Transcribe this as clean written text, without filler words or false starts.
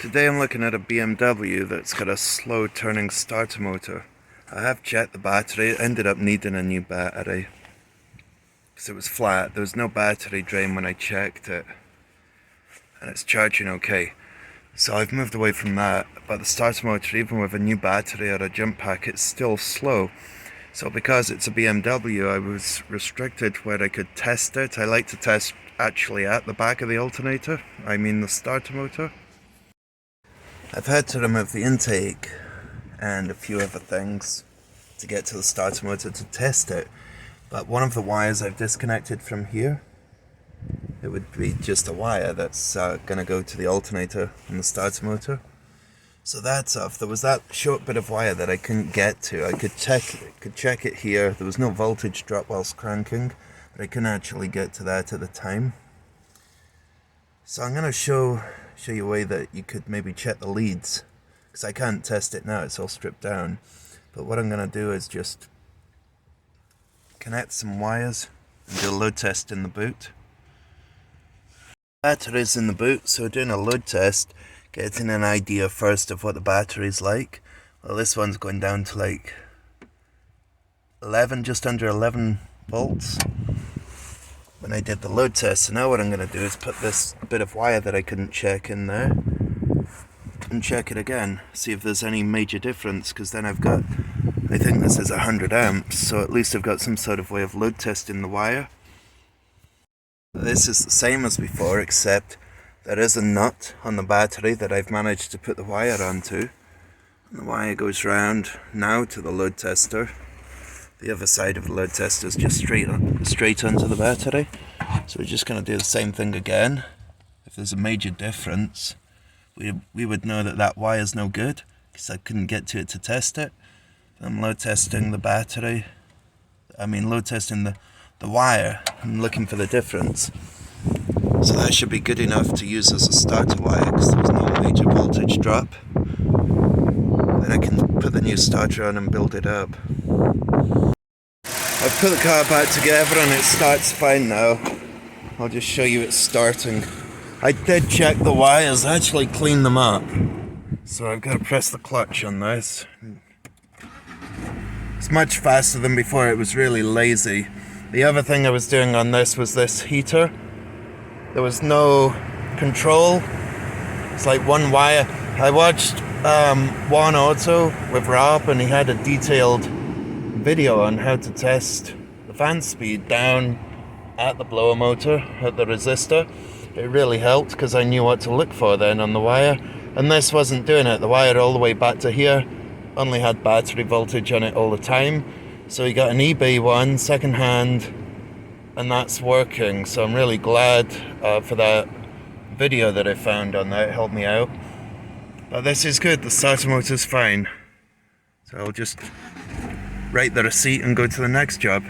Today I'm looking at a BMW that's got a slow turning starter motor. I have checked the battery. It ended up needing a new battery because it was flat. There was no battery drain when I checked it, and it's charging okay. So I've moved away from that, but the starter motor, even with a new battery or a jump pack, it's still slow. So because it's a BMW, I was restricted where I could test it. I like to test actually at the back of the alternator, I mean the starter motor. I've had to remove the intake and a few other things to get to the starter motor to test it, but one of the wires I've disconnected from here, it would be just a wire that's going to go to the alternator and the starter motor. So that's off. There was that short bit of wire that I couldn't get to. I could check it here. There was no voltage drop whilst cranking, but I couldn't actually get to that at the time. So I'm going to show you a way that you could maybe check the leads, because I can't test it now, it's all stripped down. But what I'm going to do is just connect some wires and do a load test in the boot. Battery's in the boot, so doing a load test, getting an idea first of what the battery's like. Well, this one's going down to like 11, just under 11 volts when I did the load test. So now what I'm going to do is put this bit of wire that I couldn't check in there and check it again, see if there's any major difference, because then I've got, I think this is 100 amps, so at least I've got some sort of way of load testing the wire. This is the same as before, except there is a nut on the battery that I've managed to put the wire onto. And the wire goes round now to the load tester. The other side of the load tester is just straight onto the battery. So we're just going to do the same thing again. If there's a major difference, we would know that that wire is no good, because I couldn't get to it to test it. I'm load testing the battery. Load testing the wire and looking for the difference. So that should be good enough to use as a starter wire, because there's no major voltage drop. Then I can put the new starter on and build it up. I've put the car back together and it starts fine now. I'll just show you it starting. I did check the wires, actually clean them up. So I've got to press the clutch on this. It's much faster than before, it was really lazy. The other thing I was doing on this was this heater. There was no control. It's like one wire. I watched One Auto with Rob, and he had a detailed video on how to test the fan speed down at the blower motor, at the resistor. It really helped, because I knew what to look for then on the wire. And this wasn't doing it. The wire all the way back to here only had battery voltage on it all the time. So he got an eBay one, second hand, and that's working. So I'm really glad for that video that I found on that. It helped me out. But this is good, the starter motor's fine. So I'll just write the receipt and go to the next job.